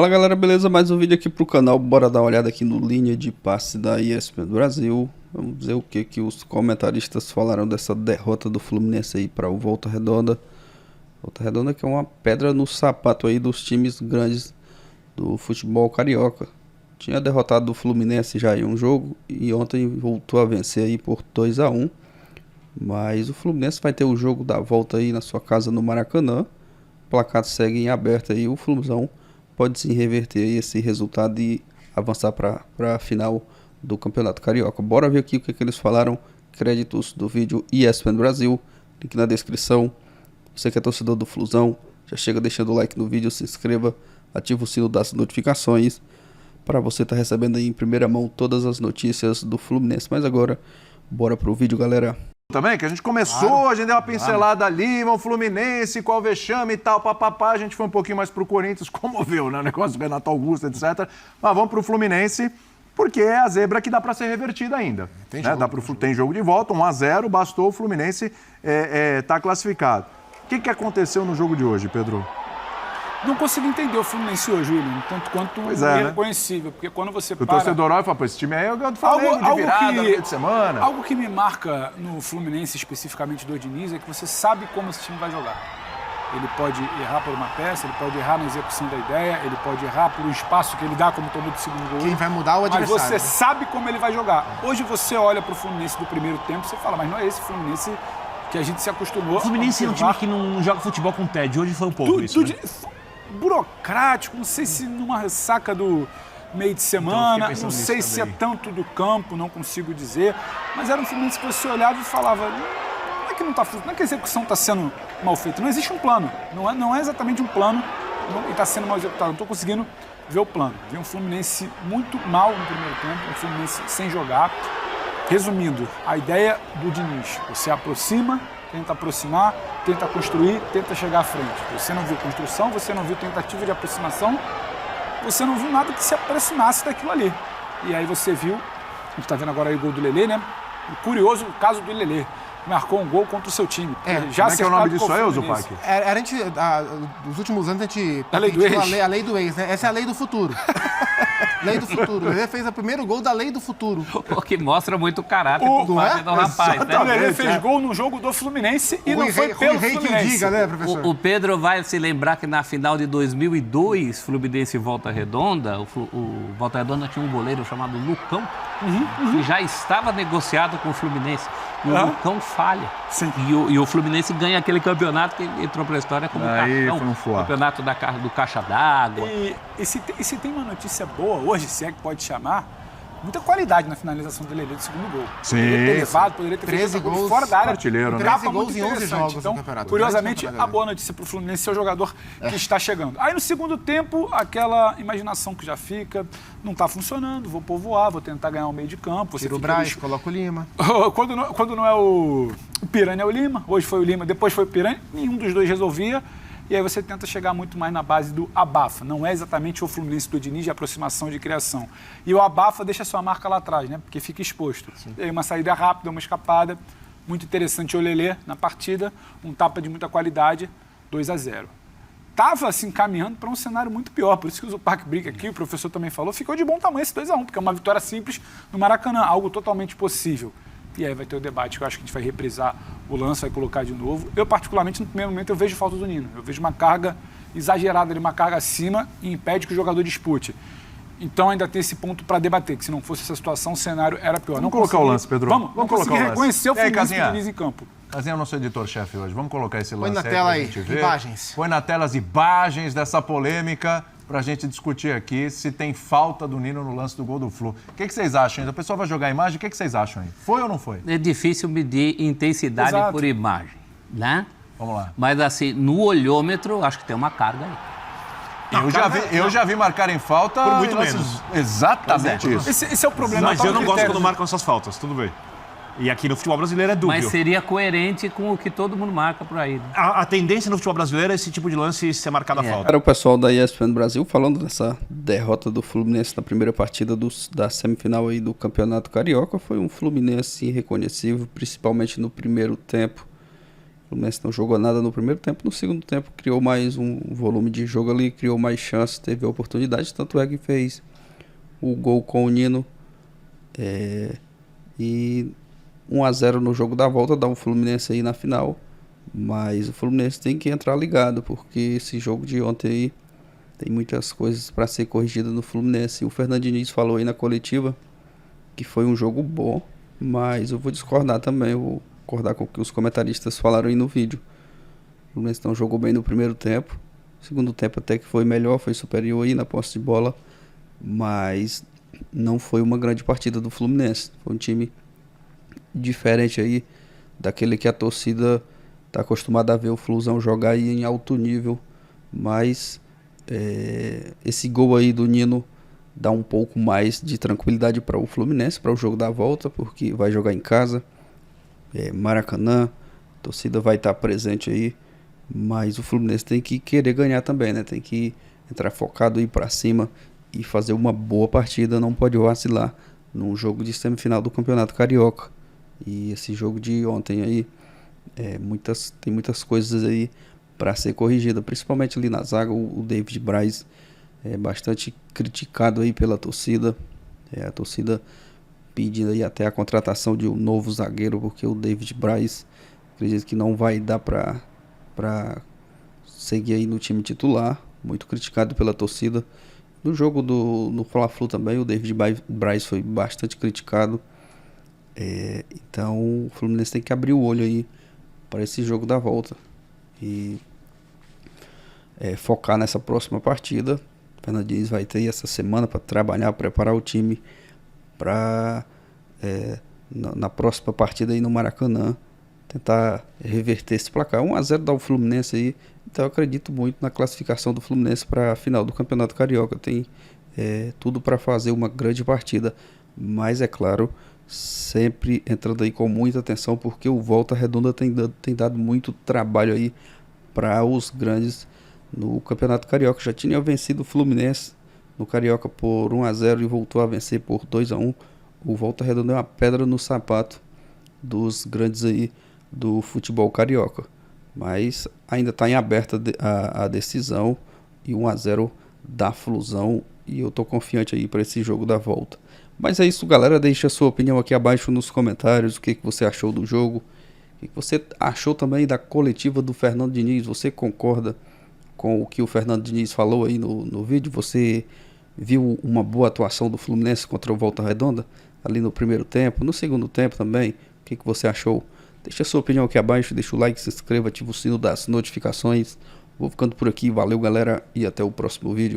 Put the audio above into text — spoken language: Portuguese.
Fala galera, beleza? Mais um vídeo aqui pro canal. Bora dar uma olhada aqui no linha de passe da ESPN Brasil. Vamos ver o que os comentaristas falaram dessa derrota do Fluminense aí para o Volta Redonda. Volta Redonda que é uma pedra no sapato aí dos times grandes do futebol carioca. Tinha derrotado o Fluminense já em um jogo e ontem voltou a vencer aí por 2-1. Mas o Fluminense vai ter o jogo da volta aí na sua casa no Maracanã. O placar segue em aberto aí, o Flusão pode sim reverter esse resultado e avançar para a final do Campeonato Carioca. Bora ver aqui o que eles falaram. Créditos do vídeo ESPN Brasil, link na descrição. Você que é torcedor do Flusão, já chega deixando o like no vídeo, se inscreva, ativa o sino das notificações para você estar recebendo aí em primeira mão todas as notícias do Fluminense. Mas agora, bora pro vídeo, galera. Também, que a gente começou, a gente deu uma pincelada ali, o Fluminense, qual vexame e tal, papapá, a gente foi um pouquinho mais pro Corinthians, comoveu, né, o negócio do Renato Augusto, etc. Mas vamos pro Fluminense, porque é a zebra que dá para ser revertida ainda. Tem, né? Tem jogo de volta, 1-0, bastou o Fluminense tá classificado. O que aconteceu no jogo de hoje, Pedro? Não consigo entender o Fluminense hoje, William, tanto quanto irreconhecível, porque quando você para... O torcedor olha e fala, pô, esse time aí é o Flamengo de virada no meio de semana. Algo que me marca no Fluminense, especificamente do Diniz, é que você sabe como esse time vai jogar. Ele pode errar por uma peça, ele pode errar na execução da ideia, ele pode errar por um espaço que ele dá como tomou do segundo gol. Quem vai mudar o adversário. Mas você sabe como ele vai jogar. Hoje você olha para o Fluminense do primeiro tempo e você fala, mas não é esse Fluminense que a gente se acostumou. O Fluminense é um time que não joga futebol com tédio. Hoje foi um pouco isso, né? Burocrático, não sei se numa ressaca do meio de semana, não sei se é tanto do campo, não consigo dizer, mas era um Fluminense que você olhava e falava, não é que não tá, não é que a execução está sendo mal feita, não existe um plano, não é exatamente um plano e está sendo mal executado, não estou conseguindo ver o plano. Vi um Fluminense muito mal no primeiro tempo, um Fluminense sem jogar. Resumindo, a ideia do Diniz, você aproxima, tenta aproximar, tenta construir, tenta chegar à frente. Você não viu construção, você não viu tentativa de aproximação, você não viu nada que se aproximasse daquilo ali. E aí você viu, a gente está vendo agora aí o gol do Lelê, né? O curioso o caso do Lelê, que marcou um gol contra o seu time. Já como é que é o nome disso aí, Zupac? Nos últimos anos a gente... A lei do ex. A lei do ex, né? Essa é a lei do futuro. Lei do futuro. O Lelê fez o primeiro gol da lei do futuro. O que mostra muito o caráter do rapaz, né? O Lelê fez gol no jogo do Fluminense e não foi pelo Fluminense. Que diga, né, professor? O Pedro vai se lembrar que na final de 2002, Fluminense e Volta Redonda, o Volta Redonda tinha um goleiro chamado Lucão, que já estava negociado com o Fluminense. E o Lucão falha. Sim. E o Fluminense ganha aquele campeonato que entrou para a história como campeonato do Caixa d'Água. E se tem uma notícia boa hoje, se é que pode chamar, muita qualidade na finalização do Lelê do segundo gol. Sim. Poderia ter levado, poderia ter 13 gols fora da área. Artilheiro, né? 13 gols em 11 jogos então, no campeonato. Curiosamente, a boa notícia para o Fluminense é o jogador que está chegando. Aí no segundo tempo, aquela imaginação que já fica, não está funcionando, vou povoar, vou tentar ganhar o meio de campo. Tira o Braz, coloca o Lima. Quando não é o Piranha, é o Lima. Hoje foi o Lima, depois foi o Piranha. Nenhum dos dois resolvia. E aí você tenta chegar muito mais na base do abafa. Não é exatamente o Fluminense do Diniz de aproximação de criação. E o abafa deixa sua marca lá atrás, né? Porque fica exposto. E aí uma saída rápida, uma escapada. Muito interessante o Lelê na partida. Um tapa de muita qualidade, 2-0. Estava assim, caminhando para um cenário muito pior. Por isso que o Zupac brinca aqui, o professor também falou, ficou de bom tamanho esse 2-1, porque é uma vitória simples no Maracanã, algo totalmente possível. E aí vai ter o debate, que eu acho que a gente vai reprisar o lance, vai colocar de novo. Eu, particularmente, no primeiro momento, eu vejo falta do Nino. Eu vejo uma carga exagerada ali, uma carga acima e impede que o jogador dispute. Então ainda tem esse ponto para debater, que se não fosse essa situação, o cenário era pior. Vamos colocar o lance, Pedro. Vamos colocar o lance. Reconhecer o Fluminense do Diniz em campo. Casinha é o nosso editor-chefe hoje. Vamos colocar esse lance Põe na tela aí, imagens. Põe na tela as imagens dessa polêmica para a gente discutir aqui se tem falta do Nino no lance do gol do Flu. O que vocês acham? A pessoa vai jogar a imagem, o que vocês acham aí? Foi ou não foi? É difícil medir intensidade por imagem, né? Vamos lá. Mas assim, no olhômetro, acho que tem uma carga aí. Eu já vi marcarem falta por muito menos. Exatamente isso. Esse é o problema. Mas eu não gosto quando marcam essas faltas, tudo bem. E aqui no futebol brasileiro é dúbio. Mas seria coerente com o que todo mundo marca por aí, né? A tendência no futebol brasileiro é esse tipo de lance ser marcado a falta. Era o pessoal da ESPN Brasil falando dessa derrota do Fluminense na primeira partida da semifinal aí do Campeonato Carioca. Foi um Fluminense irreconhecível, principalmente no primeiro tempo. O Fluminense não jogou nada no primeiro tempo. No segundo tempo criou mais um volume de jogo ali, criou mais chances, teve a oportunidade. Tanto é que fez o gol com o Nino. E 1-0 no jogo da volta dá o Fluminense aí na final. Mas o Fluminense tem que entrar ligado, porque esse jogo de ontem aí tem muitas coisas para ser corrigidas no Fluminense. O Fernando Diniz falou aí na coletiva que foi um jogo bom, mas eu vou discordar também. Eu vou concordar com o que os comentaristas falaram aí no vídeo. O Fluminense não jogou bem no primeiro tempo. No segundo tempo até que foi melhor, foi superior aí na posse de bola, mas não foi uma grande partida do Fluminense. Foi um time diferente aí daquele que a torcida está acostumada a ver o Flusão jogar aí em alto nível. Mas esse gol aí do Nino dá um pouco mais de tranquilidade para o Fluminense, para o jogo da volta, porque vai jogar em casa, Maracanã, a torcida vai estar presente aí, mas o Fluminense tem que querer ganhar também, né? Tem que entrar focado, ir para cima e fazer uma boa partida, não pode vacilar num jogo de semifinal do Campeonato Carioca. E esse jogo de ontem aí, tem muitas coisas aí para ser corrigida, principalmente ali na zaga. O David Braz é bastante criticado aí pela torcida, a torcida pedindo aí até a contratação de um novo zagueiro, porque o David Braz acredito que não vai dar para seguir aí no time titular, muito criticado pela torcida. No jogo no Fla-Flu também o David Braz foi bastante criticado. Então o Fluminense tem que abrir o olho aí para esse jogo da volta e focar nessa próxima partida. O Fernando Diniz vai ter essa semana para trabalhar, preparar o time para na próxima partida aí no Maracanã tentar reverter esse placar. 1-0 dá o Fluminense aí, então eu acredito muito na classificação do Fluminense para a final do Campeonato Carioca. Tem tudo para fazer uma grande partida, mas é claro, sempre entrando aí com muita atenção, porque o Volta Redonda tem dado muito trabalho aí para os grandes no Campeonato Carioca. Já tinha vencido o Fluminense no Carioca por 1-0 e voltou a vencer por 2-1. O Volta Redonda é uma pedra no sapato dos grandes aí do futebol carioca, mas ainda está em aberta a decisão, e 1-0 da Flusão, e eu tô confiante aí para esse jogo da volta. Mas é isso, galera, deixa a sua opinião aqui abaixo nos comentários, o que você achou do jogo, o que você achou também da coletiva do Fernando Diniz. Você concorda com o que o Fernando Diniz falou aí no vídeo? Você viu uma boa atuação do Fluminense contra o Volta Redonda ali no primeiro tempo, no segundo tempo também? O que você achou? Deixa a sua opinião aqui abaixo, deixa o like, se inscreva, ativa o sino das notificações. Vou ficando por aqui, valeu galera, e até o próximo vídeo.